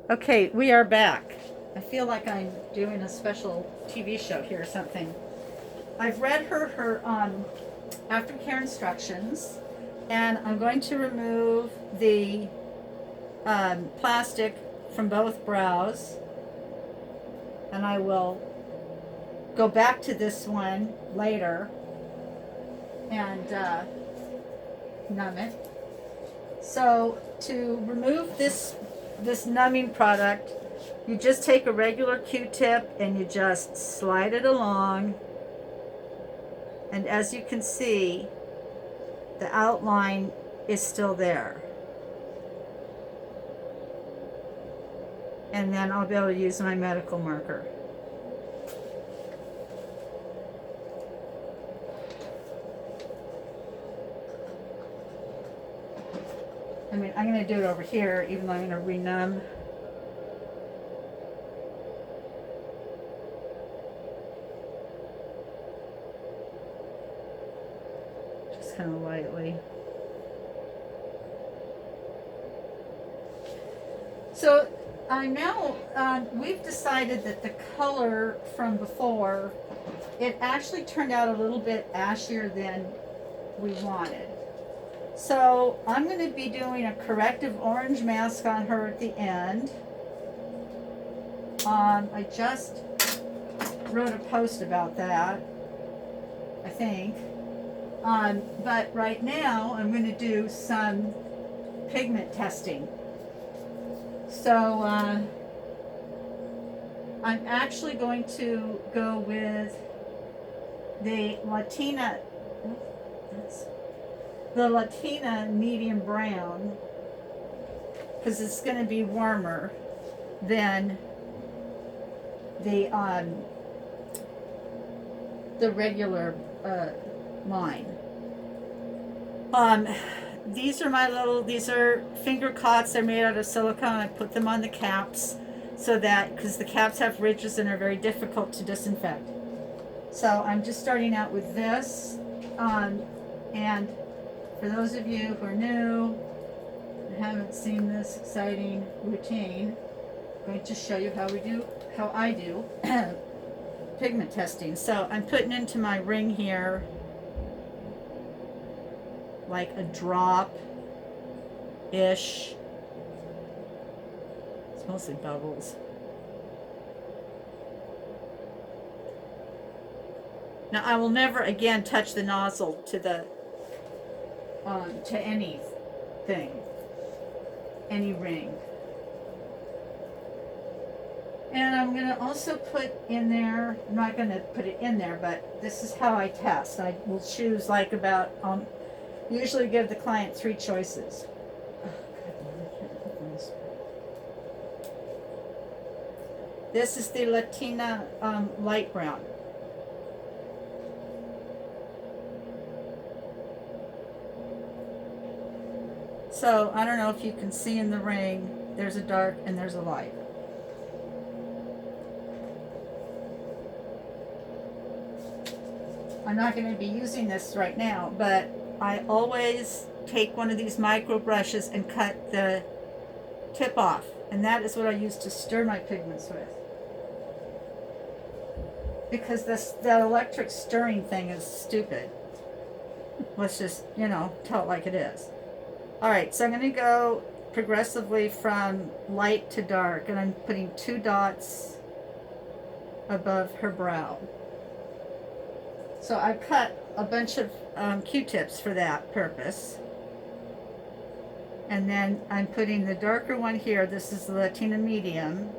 Okay, we are back. I feel like I'm doing a special TV show here or something. I've read her aftercare instructions, and I'm going to remove the plastic from both brows, and I will go back to this one later and numb it. So to remove this numbing product, you just take a regular Q-tip and you just slide it along, and as you can see, the outline is still there. And then I'll be able to use my medical marker. I mean, I'm going to do it over here, even though I'm going to renumb. Just kind of lightly. So I now, we've decided that the color from before, it actually turned out a little bit ashier than we wanted. So I'm going to be doing a corrective orange mask on her at the end. I just wrote a post about that, I think. But right now I'm going to do some pigment testing. So I'm actually going to go with the Latina medium brown, because it's going to be warmer than the regular line. These are finger cots. They're made out of silicone. I put them on the caps so that, because the caps have ridges and are very difficult to disinfect. So I'm just starting out with this, and for those of you who are new and haven't seen this exciting routine, I'm going to show you how I do pigment testing. So I'm putting into my ring here like a drop-ish. It's mostly bubbles. Now I will never again touch the nozzle to anything, any ring. And I'm going to also put in there, I'm not going to put it in there, but this is how I test. I will choose like about, usually give the client 3 choices. This is the Latina light brown. So I don't know if you can see in the ring, there's a dark and there's a light. I'm not going to be using this right now, but I always take one of these micro brushes and cut the tip off, and that is what I use to stir my pigments with. Because that electric stirring thing is stupid. Let's just, tell it like it is. Alright, so I'm going to go progressively from light to dark, and I'm putting 2 dots above her brow. So I cut a bunch of Q-tips for that purpose. And then I'm putting the darker one here. This is the Latina medium.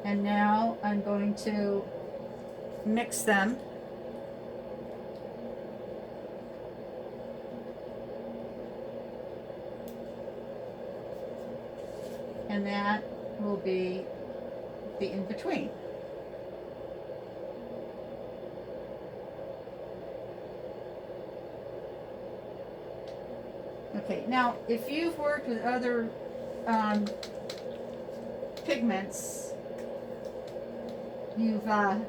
And now I'm going to mix them. And that will be the in-between. Okay, now if you've worked with other pigments, you've done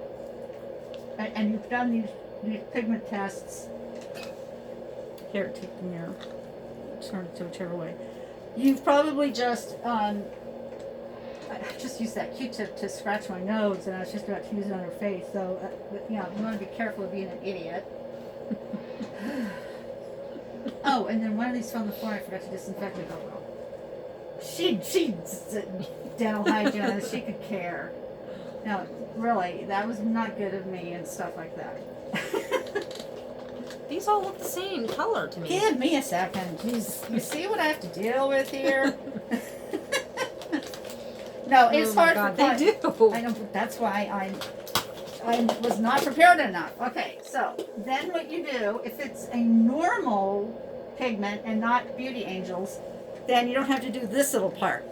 these pigment tests. Here, take the mirror. Turn it to whichever way. You've probably just, I just used that Q-tip to scratch my nose, and I was just about to use it on her face. So, you know, you want to be careful of being an idiot. Oh, and then one of these fell on the floor. I forgot to disinfect it. Oh well. She's a dental hygienist. She could care. No, really, that was not good of me and stuff like that. These all look the same color to me. Give me a second. Jeez, you see what I have to deal with here? No, it's hard God, for they clients. do. I know, but that's why I was not prepared enough. Okay, so then what you do, if it's a normal pigment and not Beauty Angels, then you don't have to do this little part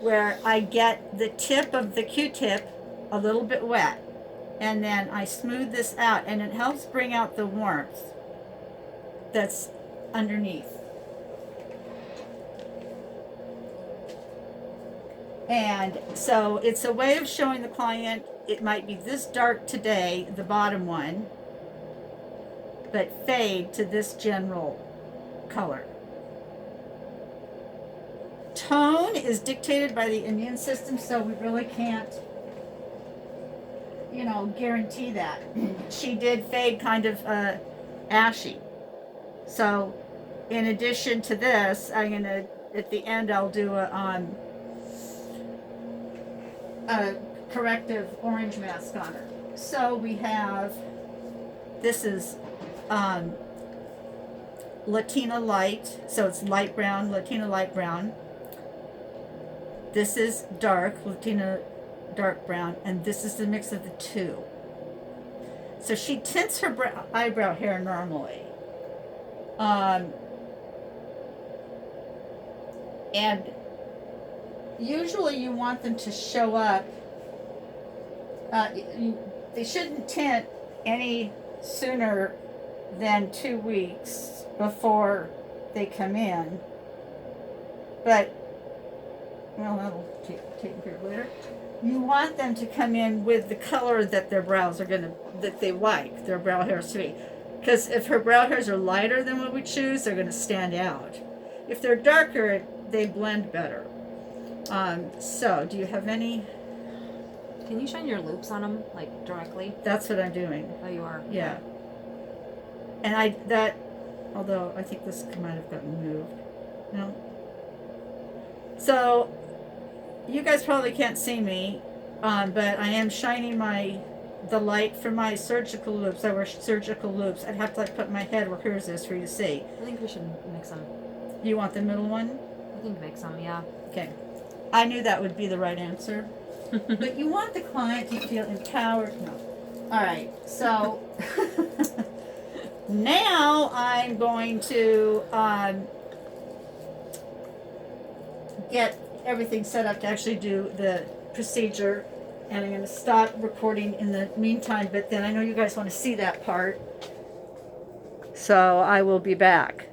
where I get the tip of the Q-tip a little bit wet, and then I smooth this out, and it helps bring out the warmth that's underneath. And so it's a way of showing the client it might be this dark today, the bottom one, but fade to this general color. Tone is dictated by the immune system, so we really can't, you know, guarantee that. She did fade kind of ashy. So in addition to this, I'm gonna, at the end, I'll do a corrective orange mask on her. So we have, this is Latina light, so it's light brown, Latina light brown. This is dark, Latina dark brown, and this is the mix of the two. So she tints her eyebrow hair normally. And usually you want them to show up, they shouldn't tint any sooner than 2 weeks before they come in. But, well, that'll take care of later. You want them to come in with the color that their brows are that they like their brow hairs to be. Because if her brow hairs are lighter than what we choose, they're going to stand out. If they're darker, they blend better. So, do you have any? Can you shine your loops on them, like, directly? That's what I'm doing. Oh, you are? Yeah. And although I think this might have gotten moved. No? So, you guys probably can't see me, but I am shining the light from my surgical loops. I wear surgical loops. I'd have to put my head where hers is for you to see. I think we should mix them. You want the middle one? I think mix them, yeah. Okay. I knew that would be the right answer. But you want the client to feel empowered. No. All right. So now I'm going to get everything set up to actually do the procedure. And I'm going to stop recording in the meantime. But then I know you guys want to see that part. So I will be back.